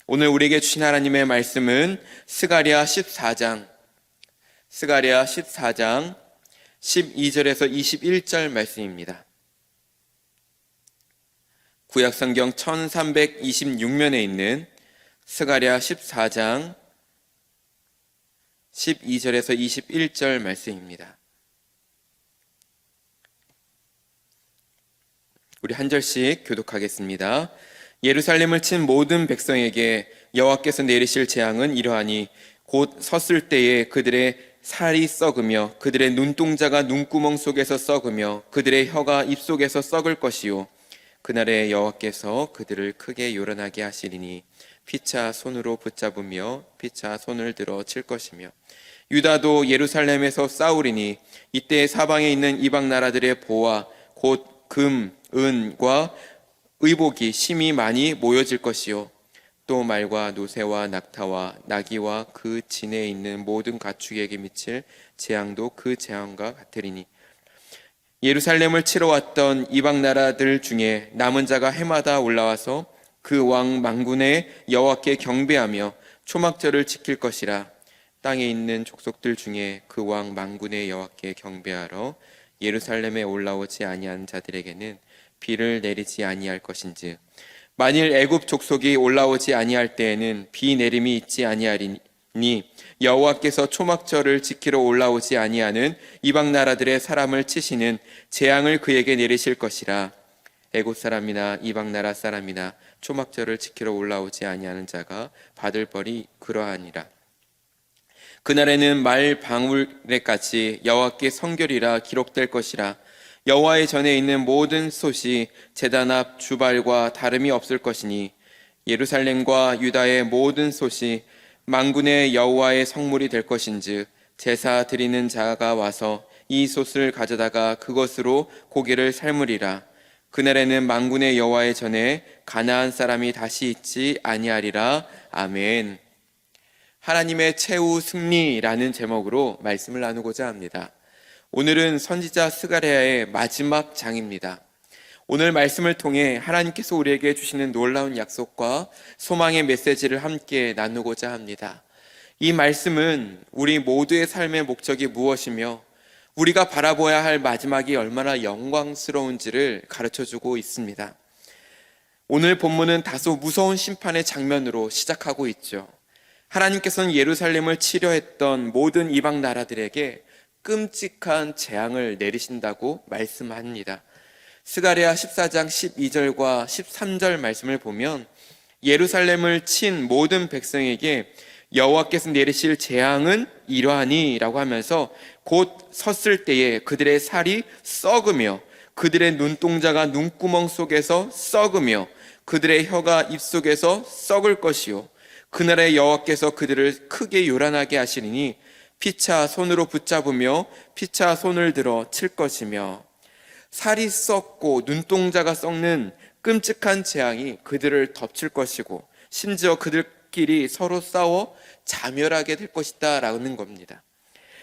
오늘 우리에게 주신 하나님의 말씀은 스가랴 14장 12절에서 21절 말씀입니다. 구약성경 1326면에 있는 스가랴 14장 12절에서 21절 말씀입니다. 우리 한 절씩 교독하겠습니다. 예루살렘을 친 모든 백성에게 여호와께서 내리실 재앙은 이러하니 곧 섰을 때에 그들의 살이 썩으며 그들의 눈동자가 눈구멍 속에서 썩으며 그들의 혀가 입 속에서 썩을 것이요 그날에 여호와께서 그들을 크게 요란하게 하시리니 피차 손으로 붙잡으며 피차 손을 들어 칠 것이며 유다도 예루살렘에서 싸우리니 이때 사방에 있는 이방 나라들의 보화 곧 금, 은과 의복이 심히 많이 모여질 것이요 또 말과 노새와 낙타와 나귀와 그 진에 있는 모든 가축에게 미칠 재앙도 그 재앙과 같으리니 예루살렘을 치러 왔던 이방 나라들 중에 남은 자가 해마다 올라와서 그 왕 만군의 여호와께 경배하며 초막절을 지킬 것이라. 땅에 있는 족속들 중에 그 왕 만군의 여호와께 경배하러 예루살렘에 올라오지 아니한 자들에게는 비를 내리지 아니할 것인즉 만일 애굽 족속이 올라오지 아니할 때에는 비 내림이 있지 아니하리니 여호와께서 초막절을 지키러 올라오지 아니하는 이방 나라들의 사람을 치시는 재앙을 그에게 내리실 것이라. 애굽 사람이나 이방 나라 사람이나 초막절을 지키러 올라오지 아니하는 자가 받을 벌이 그러하니라. 그날에는 말 방울에까지 여호와께 성결이라 기록될 것이라. 여호와의 전에 있는 모든 솥이 제단 앞 주발과 다름이 없을 것이니 예루살렘과 유다의 모든 솥이 만군의 여호와의 성물이 될 것인즉 제사 드리는 자가 와서 이 솥을 가져다가 그것으로 고기를 삶으리라. 그날에는 만군의 여호와의 전에 가나안 사람이 다시 있지 아니하리라. 아멘. 하나님의 최후 승리라는 제목으로 말씀을 나누고자 합니다. 오늘은 선지자 스가랴의 마지막 장입니다. 오늘 말씀을 통해 하나님께서 우리에게 주시는 놀라운 약속과 소망의 메시지를 함께 나누고자 합니다. 이 말씀은 우리 모두의 삶의 목적이 무엇이며 우리가 바라보아야 할 마지막이 얼마나 영광스러운지를 가르쳐주고 있습니다. 오늘 본문은 다소 무서운 심판의 장면으로 시작하고 있죠. 하나님께서는 예루살렘을 치려 했던 모든 이방 나라들에게 끔찍한 재앙을 내리신다고 말씀합니다. 스가랴 14장 12절과 13절 말씀을 보면 예루살렘을 친 모든 백성에게 여호와께서 내리실 재앙은 이러하니 라고 하면서 곧 섰을 때에 그들의 살이 썩으며 그들의 눈동자가 눈구멍 속에서 썩으며 그들의 혀가 입 속에서 썩을 것이요 그날에 여호와께서 그들을 크게 요란하게 하시리니 피차 손으로 붙잡으며 피차 손을 들어 칠 것이며 살이 썩고 눈동자가 썩는 끔찍한 재앙이 그들을 덮칠 것이고 심지어 그들끼리 서로 싸워 자멸하게 될 것이다 라는 겁니다.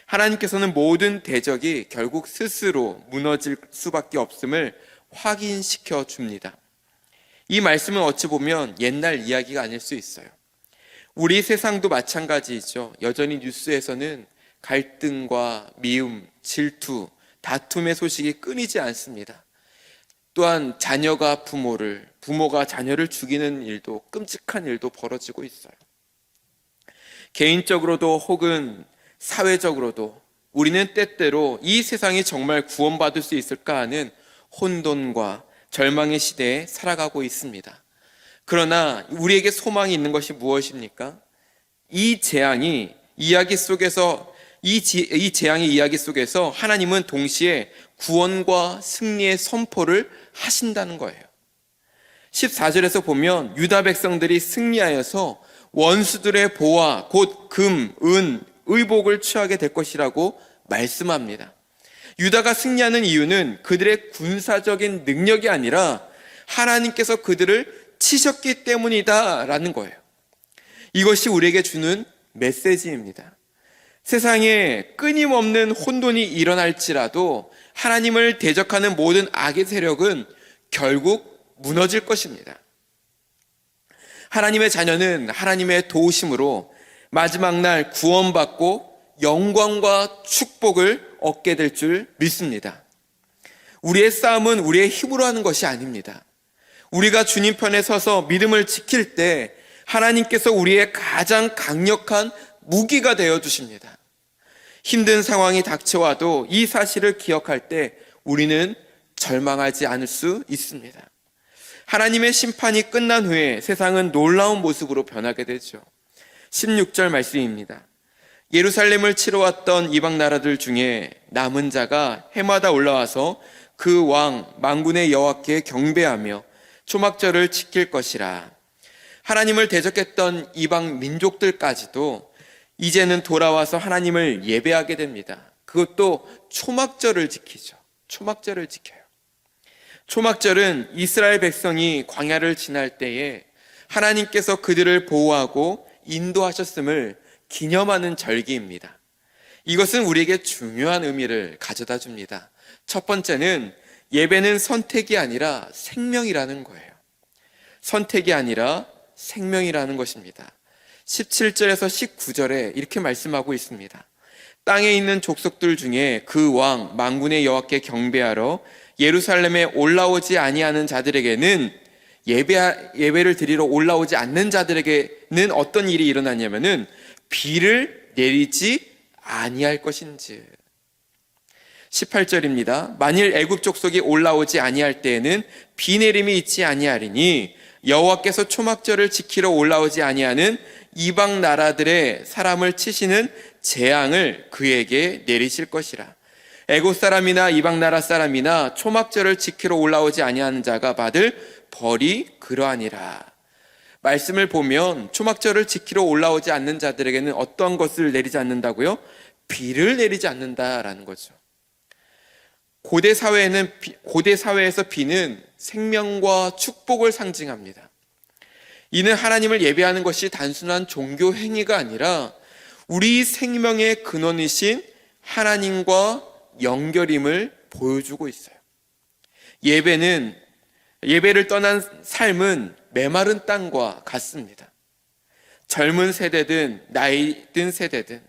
하나님께서는 모든 대적이 결국 스스로 무너질 수밖에 없음을 확인시켜 줍니다. 이 말씀은 어찌 보면 옛날 이야기가 아닐 수 있어요. 우리 세상도 마찬가지이죠. 여전히 뉴스에서는 갈등과 미움, 질투, 다툼의 소식이 끊이지 않습니다. 또한 자녀가 부모를, 부모가 자녀를 죽이는 일도, 끔찍한 일도 벌어지고 있어요. 개인적으로도 혹은 사회적으로도 우리는 때때로 이 세상이 정말 구원받을 수 있을까 하는 혼돈과 절망의 시대에 살아가고 있습니다. 그러나 우리에게 소망이 있는 것이 무엇입니까? 이 재앙의 이야기 속에서 하나님은 동시에 구원과 승리의 선포를 하신다는 거예요. 14절에서 보면 유다 백성들이 승리하여서 원수들의 보화 곧 금, 은, 의복을 취하게 될 것이라고 말씀합니다. 유다가 승리하는 이유는 그들의 군사적인 능력이 아니라 하나님께서 그들을 치셨기 때문이다 라는 거예요. 이것이 우리에게 주는 메시지입니다. 세상에 끊임없는 혼돈이 일어날지라도 하나님을 대적하는 모든 악의 세력은 결국 무너질 것입니다. 하나님의 자녀는 하나님의 도우심으로 마지막 날 구원받고 영광과 축복을 얻게 될 줄 믿습니다. 우리의 싸움은 우리의 힘으로 하는 것이 아닙니다. 우리가 주님 편에 서서 믿음을 지킬 때 하나님께서 우리의 가장 강력한 무기가 되어 주십니다. 힘든 상황이 닥쳐와도 이 사실을 기억할 때 우리는 절망하지 않을 수 있습니다. 하나님의 심판이 끝난 후에 세상은 놀라운 모습으로 변하게 되죠. 16절 말씀입니다. 예루살렘을 치러 왔던 이방 나라들 중에 남은 자가 해마다 올라와서 그 왕 만군의 여호와께 경배하며 초막절을 지킬 것이라. 하나님을 대적했던 이방 민족들까지도 이제는 돌아와서 하나님을 예배하게 됩니다. 그것도 초막절을 지키죠. 초막절을 지켜요. 초막절은 이스라엘 백성이 광야를 지날 때에 하나님께서 그들을 보호하고 인도하셨음을 기념하는 절기입니다. 이것은 우리에게 중요한 의미를 가져다 줍니다. 첫 번째는 예배는 선택이 아니라 생명이라는 거예요. 선택이 아니라 생명이라는 것입니다. 17절에서 19절에 이렇게 말씀하고 있습니다. 땅에 있는 족속들 중에 그 왕 만군의 여호와께 경배하러 예루살렘에 올라오지 아니하는 자들에게는 예배를 드리러 올라오지 않는 자들에게는 어떤 일이 일어나냐면은 비를 내리지 아니할 것인지. 18절입니다. 만일 애굽 족속이 올라오지 아니할 때에는 비 내림이 있지 아니하리니 여호와께서 초막절을 지키러 올라오지 아니하는 이방 나라들의 사람을 치시는 재앙을 그에게 내리실 것이라. 애굽 사람이나 이방 나라 사람이나 초막절을 지키러 올라오지 아니하는 자가 받을 벌이 그러하니라. 말씀을 보면 초막절을 지키러 올라오지 않는 자들에게는 어떠한 것을 내리지 않는다고요? 비를 내리지 않는다라는 거죠. 고대 사회에서 비는 생명과 축복을 상징합니다. 이는 하나님을 예배하는 것이 단순한 종교 행위가 아니라 우리 생명의 근원이신 하나님과 연결임을 보여주고 있어요. 예배를 떠난 삶은 메마른 땅과 같습니다. 젊은 세대든 나이 든 세대든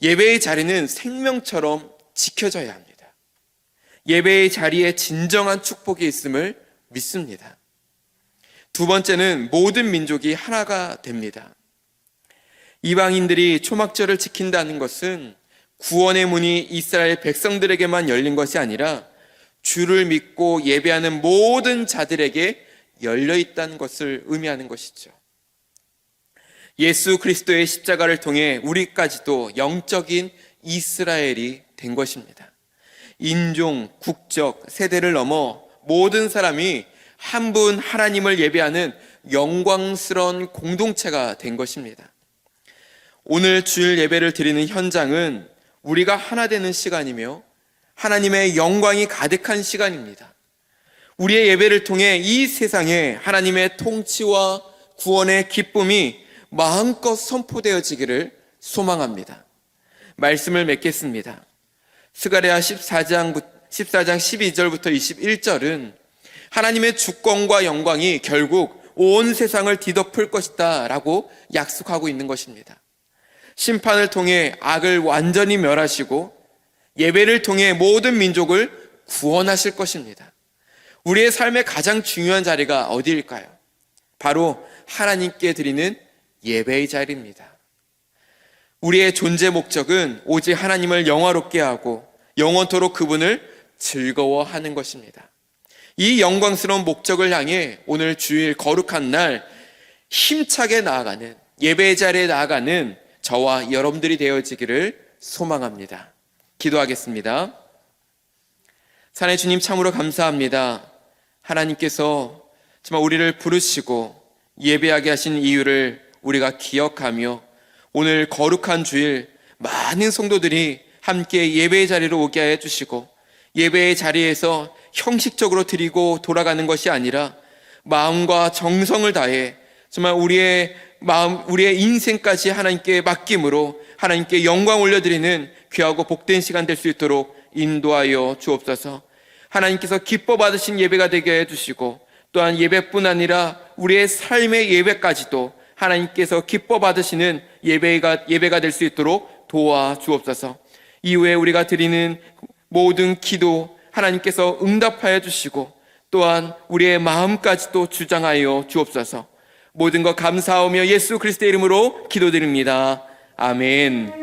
예배의 자리는 생명처럼 지켜져야 합니다. 예배의 자리에 진정한 축복이 있음을 믿습니다. 두 번째는 모든 민족이 하나가 됩니다. 이방인들이 초막절을 지킨다는 것은 구원의 문이 이스라엘 백성들에게만 열린 것이 아니라 주를 믿고 예배하는 모든 자들에게 열려 있다는 것을 의미하는 것이죠. 예수 그리스도의 십자가를 통해 우리까지도 영적인 이스라엘이 된 것입니다. 인종, 국적, 세대를 넘어 모든 사람이 한 분 하나님을 예배하는 영광스러운 공동체가 된 것입니다. 오늘 주일 예배를 드리는 현장은 우리가 하나 되는 시간이며 하나님의 영광이 가득한 시간입니다. 우리의 예배를 통해 이 세상에 하나님의 통치와 구원의 기쁨이 마음껏 선포되어지기를 소망합니다. 말씀을 맺겠습니다. 스가랴 14장 12절부터 21절은 하나님의 주권과 영광이 결국 온 세상을 뒤덮을 것이다 라고 약속하고 있는 것입니다. 심판을 통해 악을 완전히 멸하시고 예배를 통해 모든 민족을 구원하실 것입니다. 우리의 삶의 가장 중요한 자리가 어디일까요? 바로 하나님께 드리는 예배의 자리입니다. 우리의 존재 목적은 오직 하나님을 영화롭게 하고 영원토록 그분을 즐거워하는 것입니다. 이 영광스러운 목적을 향해 오늘 주일 거룩한 날 힘차게 나아가는 예배의 자리에 나아가는 저와 여러분들이 되어지기를 소망합니다. 기도하겠습니다. 사랑의 주님, 참으로 감사합니다. 하나님께서 정말 우리를 부르시고 예배하게 하신 이유를 우리가 기억하며 오늘 거룩한 주일 많은 성도들이 함께 예배의 자리로 오게 해 주시고 예배의 자리에서 형식적으로 드리고 돌아가는 것이 아니라 마음과 정성을 다해 정말 우리의 마음, 우리의 인생까지 하나님께 맡김으로 하나님께 영광 올려드리는 귀하고 복된 시간 될 수 있도록 인도하여 주옵소서. 하나님께서 기뻐 받으신 예배가 되게 해주시고 또한 예배뿐 아니라 우리의 삶의 예배까지도 하나님께서 기뻐 받으시는 예배가 될 수 있도록 도와주옵소서. 이후에 우리가 드리는 모든 기도 하나님께서 응답하여 주시고 또한 우리의 마음까지도 주장하여 주옵소서. 모든 것 감사하며 예수 그리스도의 이름으로 기도드립니다. 아멘.